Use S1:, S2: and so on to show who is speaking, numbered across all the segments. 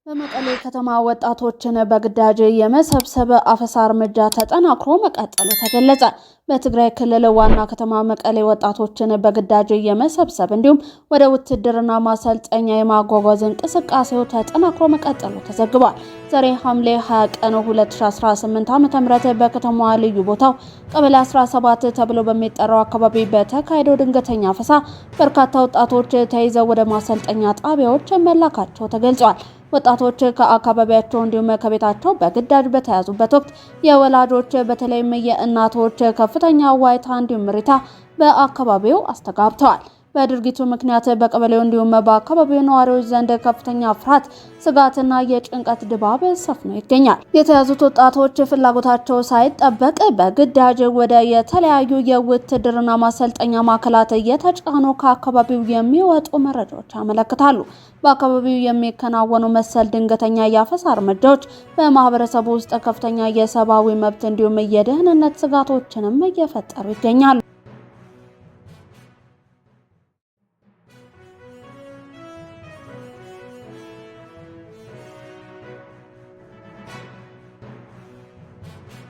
S1: በመቀሌ ከተማ ወጣቶችን በግዳጅ የመሰብሰብ አፈሳ እርምጃ ተጠናክሮ መቀጠሉ ተገለጸ። በትግራይ ክልል ዋና ከተማ መቀሌ ወጣቶችን በግዳጅ የመሰብሰብ እንዲሁም ወደ ውትድርና ማሰልጠኛ የማጓጓዝ እንቅስቃሴው ተጠናክሮ መቀጠሉ ተዘግቧል። ዛሬ ሐምሌ 20 ቀን 2018 ዓ.ም በከተማዋ ልዩ ቦታው ቀበሌ 17 ተብሎ በሚጠራው አካባቢ በተካሄደው ድንገተኛ አፈሳ በርካታ ወጣቶች ተይዘው ወደ ማሰልጠኛ ጣቢያዎች መላካቸው ተገልጿል። ወጣቶች ከአካባቢያቸው እንዲሁም ከቤታቸው በግዳጅ በተያዙበት ወቅት የወላጆች በተለይም የእናቶች ከፍተኛ ዋይታ እንዲሁም ምሪታ በአካባቢው አስተጋብተዋል። በድርጊቱ ምክንያት በቀበሌው እንዲሁም በአካባቢው ነዋሪዎች ዘንድ ከፍተኛ ፍርሃት፣ ስጋትና የጭንቀት ድባብ ሰፍኖ ይገኛል። የተያዙት ወጣቶች ፍላጎታቸው ሳይጠበቅ በግዳጅ ወደ የተለያዩ የውትድርና ማሰልጠኛ ማዕከላት እየተጫኑ ከአካባቢው የሚወጡ መረጃዎች ያመለክታሉ። በአካባቢው የሚከናወኑ መሰል ድንገተኛ የአፈሳ እርምጃዎች በማህበረሰቡ ውስጥ ከፍተኛ የሰብአዊ መብት እንዲሁም የደህንነት ስጋቶችንም እየፈጠሩ ይገኛሉ።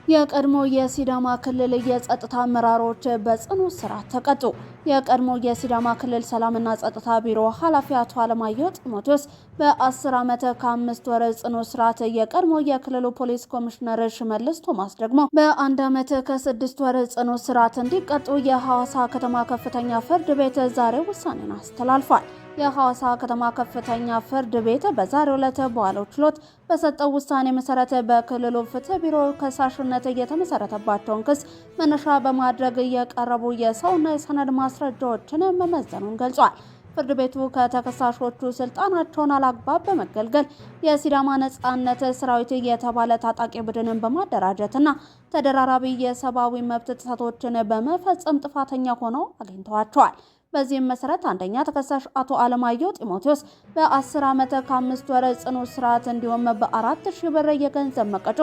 S1: የቀድሞ የሲዳማ ክልል የጸጥታ አመራሮች በጽኑ እስራት ተቀጡ። የቀድሞ የሲዳማ ክልል ሰላምና ጸጥታ ቢሮ ኃላፊ አቶ አለማየሁ ጢሞቴዎስ በ10 ዓመት ከ5 ወር ጽኑ እስራት፣ የቀድሞ የክልሉ ፖሊስ ኮሚሽነር ሽመልስ ቶማስ ደግሞ በ1 ዓመት ከ6 ወር ጽኑ እስራት እንዲቀጡ የሐዋሳ ከተማ ከፍተኛ ፍርድ ቤት ዛሬ ውሳኔን አስተላልፏል። የሐዋሳ ከተማ ከፍተኛ ፍርድ ቤት በዛሬው ዕለት በዋለው ችሎት በሰጠው ውሳኔ መሰረት በክልሉ ፍትህ ቢሮ ከሳሽነት የተመሰረተባቸውን ክስ መነሻ በማድረግ የቀረቡ የሰውና የሰነድ ማስረጃዎችን መመዘኑን ገልጿል። ፍርድ ቤቱ ከተከሳሾቹ ስልጣናቸውን አላግባብ በመገልገል የሲዳማ ነጻነት ሰራዊት የተባለ ታጣቂ ቡድንን በማደራጀትና ተደራራቢ የሰብአዊ መብት ጥሰቶችን በመፈጸም ጥፋተኛ ሆነው አግኝተዋቸዋል። በዚህም መሰረት አንደኛ ተከሳሽ አቶ አለማየሁ ጢሞቴዎስ በ10 ዓመት ከ5 ወር ጽኑ እስራት እንዲሁም በ4,000 ብር የገንዘብ መቀጮ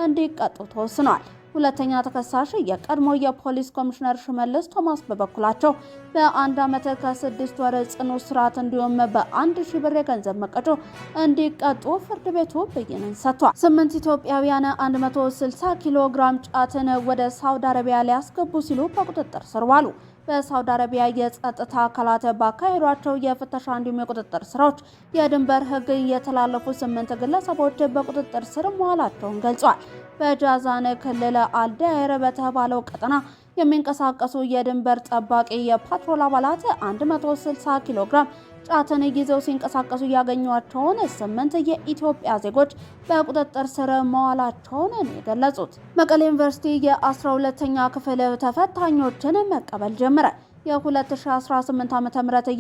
S1: እንዲቀጡ ተወስኗል። ሁለተኛ ተከሳሽ የቀድሞ የፖሊስ ኮሚሽነር ሽመልስ ቶማስ በበኩላቸው በ1 ዓመት ከ6 ወር ጽኑ እስራት እንዲሁም በ1,000 ብር የገንዘብ መቀጮ እንዲቀጡ ፍርድ ቤቱ ብይንን ሰጥቷል። 8 ኢትዮጵያውያን 160 ኪሎ ግራም ጫትን ወደ ሳውዲ አረቢያ ሊያስገቡ ሲሉ በቁጥጥር ስር ዋሉ። በሳውዲ አረቢያ የጸጥታ አካላት ባካሄዷቸው የፍተሻ እንዲሁም የቁጥጥር ስራዎች የድንበር ሕግ የተላለፉ 8 ግለሰቦች በቁጥጥር ስር መዋላቸውን ገልጿል። በጃዛን ክልል አልዳይር በተባለው ቀጠና የሚንቀሳቀሱ የድንበር ጠባቂ የፓትሮል አባላት 160 ኪሎ ግራም ጫትን ይዘው ሲንቀሳቀሱ ያገኟቸውን 8 የኢትዮጵያ ዜጎች በቁጥጥር ስር መዋላቸውን የገለጹት። መቀሌ ዩኒቨርሲቲ የ12ኛ ክፍል ተፈታኞችን መቀበል ጀመረ። የ2018 ዓ.ም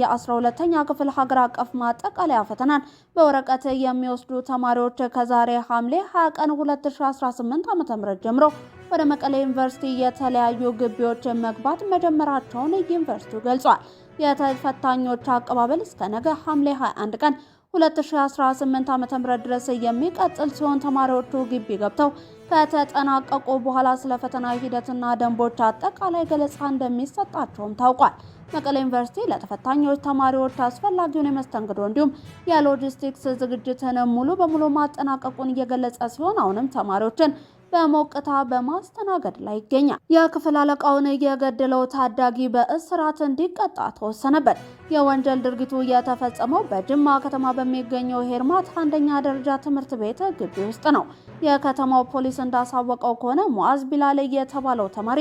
S1: የ12ኛ ክፍል ሀገር አቀፍ ማጠቃለያ ፈተናን በወረቀት የሚወስዱ ተማሪዎች ከዛሬ ሐምሌ 20 ቀን 2018 ዓ.ም ጀምሮ ወደ መቀሌ ዩኒቨርሲቲ የተለያዩ ግቢዎች መግባት መጀመራቸውን ዩኒቨርሲቲው ገልጿል። የተፈታኞች አቀባበል እስከ ነገ ሐምሌ 21 ቀን 2018 ዓ.ም ድረስ የሚቀጥል ሲሆን ተማሪዎቹ ግቢ ገብተው ከተጠናቀቁ በኋላ ስለ ፈተና ሂደትና ደንቦች አጠቃላይ ገለጻ እንደሚሰጣቸውም ታውቋል። መቀሌ ዩኒቨርሲቲ ለተፈታኞች ተማሪዎች አስፈላጊውን የመስተንግዶ እንዲሁም የሎጂስቲክስ ዝግጅትን ሙሉ በሙሉ ማጠናቀቁን እየገለጸ ሲሆን አሁንም ተማሪዎችን በሞቅታ በማስተናገድ ላይ ይገኛል። የክፍል አለቃውን የገደለው ታዳጊ በእስራት እንዲቀጣ ተወሰነበት። የወንጀል ድርጊቱ የተፈጸመው በጅማ ከተማ በሚገኘው ሄርማት አንደኛ ደረጃ ትምህርት ቤት ግቢ ውስጥ ነው። የከተማው ፖሊስ እንዳሳወቀው ከሆነ ሙአዝ ቢላል የተባለው ተማሪ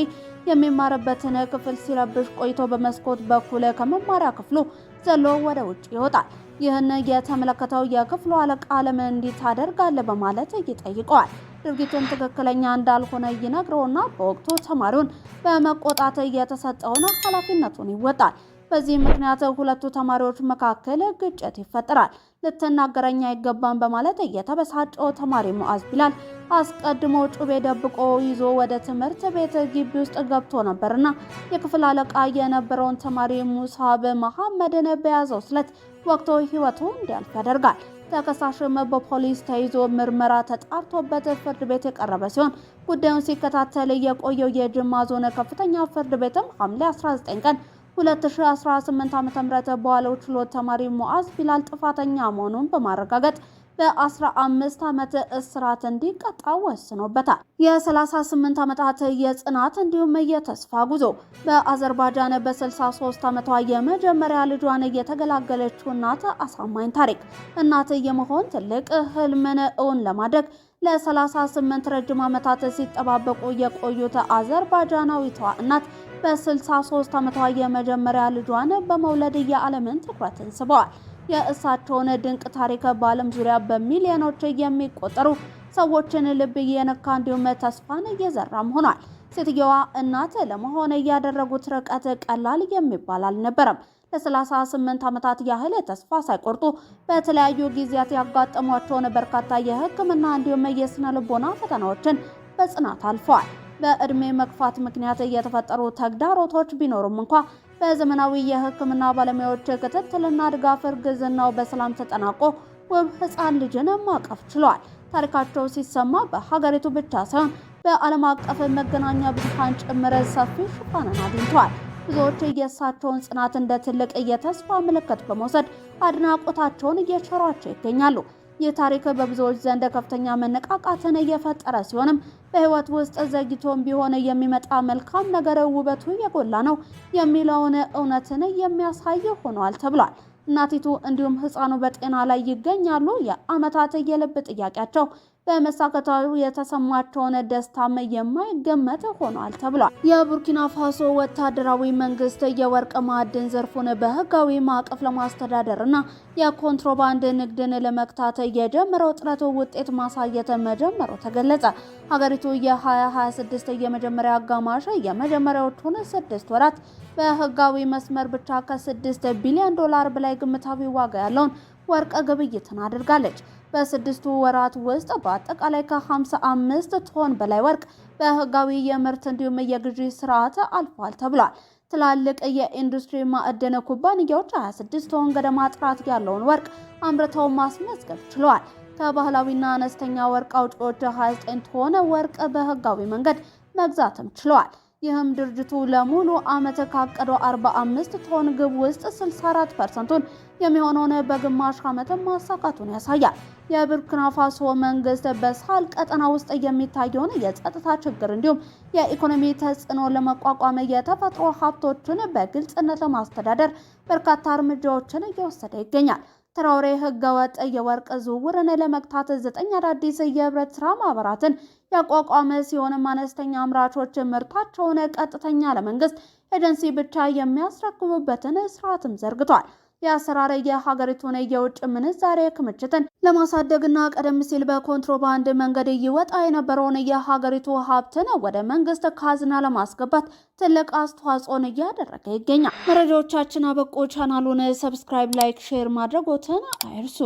S1: የሚማርበትን ክፍል ሲረብሽ ቆይቶ በመስኮት በኩል ከመማሪያ ክፍሉ ዘሎ ወደ ውጭ ይወጣል። ይህን የተመለከተው የክፍሉ አለቃ ለምን እንዲህ ታደርጋለህ በማለት ይጠይቀዋል። ድርጊቱን ትክክለኛ እንዳልሆነ ይነግረውና በወቅቱ ተማሪውን በመቆጣት የተሰጠውን ኃላፊነቱን ይወጣል። በዚህ ምክንያት ሁለቱ ተማሪዎች መካከል ግጭት ይፈጠራል። ልትናገረኝ አይገባም በማለት የተበሳጨው ተማሪ ሙአዝ ቢላል አስቀድሞ ጩቤ ደብቆ ይዞ ወደ ትምህርት ቤት ግቢ ውስጥ ገብቶ ነበርና የክፍል አለቃ የነበረውን ተማሪ ሙሳብ መሐመድን በያዘው ስለት ወቅቶ ህይወቱ እንዲያልፍ ያደርጋል። ተከሳሽም በፖሊስ ተይዞ ምርመራ ተጣርቶበት ፍርድ ቤት የቀረበ ሲሆን ጉዳዩን ሲከታተል የቆየው የጅማ ዞን ከፍተኛ ፍርድ ቤትም ሐምሌ 19 ቀን 2018 ዓ.ም በዋለው ችሎት ተማሪ ሙአዝ ቢላል ጥፋተኛ መሆኑን በማረጋገጥ በ15 ዓመት እስራት እንዲቀጣ ወስኖበታል። የ38 ዓመታት የጽናት እንዲሁም የተስፋ ጉዞ። በአዘርባጃን በ63 ዓመቷ የመጀመሪያ ልጇን የተገላገለችው እናት አሳማኝ ታሪክ። እናት የመሆን ትልቅ ህልምን እውን ለማድረግ ለ38 ረጅም ዓመታት ሲጠባበቁ የቆዩት አዘርባጃናዊቷ እናት በ63 ዓመቷ የመጀመሪያ ልጇን በመውለድ የዓለምን ትኩረትን ስበዋል። የእሳቸውን ድንቅ ታሪክ በዓለም ዙሪያ በሚሊዮኖች የሚቆጠሩ ሰዎችን ልብ እየነካ እንዲሁም ተስፋን እየዘራም ሆኗል። ሴትየዋ እናት ለመሆን ያደረጉት ርቀት ቀላል የሚባል አልነበረም። ለ38 ዓመታት ያህል ተስፋ ሳይቆርጡ በተለያዩ ጊዜያት ያጋጠሟቸውን በርካታ የሕክምና እንዲሁም የስነ ልቦና ፈተናዎችን በጽናት አልፈዋል። በእድሜ መግፋት ምክንያት የተፈጠሩ ተግዳሮቶች ቢኖሩም እንኳ በዘመናዊ የሕክምና ባለሙያዎች ክትትልና ድጋፍ እርግዝናው በሰላም ተጠናቆ ውብ ሕፃን ልጅን ማቀፍ ችለዋል። ታሪካቸው ሲሰማ በሀገሪቱ ብቻ ሳይሆን በዓለም አቀፍ መገናኛ ብዙሃን ጭምር ሰፊ ሽፋንን አግኝተዋል። ብዙዎች የእሳቸውን ጽናት እንደ ትልቅ የተስፋ ምልክት በመውሰድ አድናቆታቸውን እየቸሯቸው ይገኛሉ። ይህ ታሪክ በብዙዎች ዘንድ ከፍተኛ መነቃቃትን እየፈጠረ ሲሆንም በህይወት ውስጥ ዘግይቶም ቢሆን የሚመጣ መልካም ነገር ውበቱ የጎላ ነው የሚለውን እውነትን የሚያሳይ ሆኗል ተብሏል። እናቲቱ እንዲሁም ህፃኑ በጤና ላይ ይገኛሉ። የዓመታት የልብ ጥያቄያቸው በመሳካቱ የተሰማቸውን ደስታም የማይገመት ሆኗል ተብሏል። የቡርኪና ፋሶ ወታደራዊ መንግስት የወርቅ ማዕድን ዘርፉን በህጋዊ ማዕቀፍ ለማስተዳደርና የኮንትሮባንድ ንግድን ለመግታት የጀመረው ጥረት ውጤት ማሳየት መጀመሩ ተገለጸ። ሀገሪቱ የ2026 የመጀመሪያ አጋማሽ የመጀመሪያዎቹን 6 ወራት በህጋዊ መስመር ብቻ ከ6 ቢሊዮን ዶላር በላይ ግምታዊ ዋጋ ያለውን ወርቅ ግብይትን አድርጋለች። በ6 ወራት ውስጥ በአጠቃላይ ከ55 ቶን በላይ ወርቅ በህጋዊ የምርት እንዲሁም የግዢ ስርዓት አልፏል ተብሏል። ትላልቅ የኢንዱስትሪ ማዕድን ኩባንያዎች 26 ቶን ገደማ ጥራት ያለውን ወርቅ አምርተው ማስመዝገብ ችለዋል። ከባህላዊና አነስተኛ ወርቅ አውጪዎች 29 ቶን ወርቅ በህጋዊ መንገድ መግዛትም ችለዋል። ይህም ድርጅቱ ለሙሉ ዓመት ካቀደው 45 ቶን ግብ ውስጥ 64%ቱን የሚሆነውን በግማሽ ዓመት ማሳካቱን ያሳያል። የቡርኪና ፋሶ መንግስት በሳህል ቀጠና ውስጥ የሚታየውን የጸጥታ ችግር እንዲሁም የኢኮኖሚ ተጽዕኖ ለመቋቋም የተፈጥሮ ሀብቶችን በግልጽነት ለማስተዳደር በርካታ እርምጃዎችን እየወሰደ ይገኛል። ትራውሬ ህገወጥ የወርቅ ዝውውርን ለመግታት 9 አዳዲስ የህብረት ስራ ማህበራትን ያቋቋመ ሲሆንም አነስተኛ አምራቾች ምርታቸውን ቀጥተኛ ለመንግስት ኤጀንሲ ብቻ የሚያስረክቡበትን ስርዓትም ዘርግቷል። የአሰራር የሀገሪቱን የውጭ ምንዛሬ ክምችትን ለማሳደግና ቀደም ሲል በኮንትሮባንድ መንገድ ይወጣ የነበረውን የሀገሪቱ ሀብትን ወደ መንግስት ካዝና ለማስገባት ትልቅ አስተዋጽኦን እያደረገ ይገኛል። መረጃዎቻችን አበቁ። ቻናሉን ሰብስክራይብ፣ ላይክ፣ ሼር ማድረጎትን አይርሱ።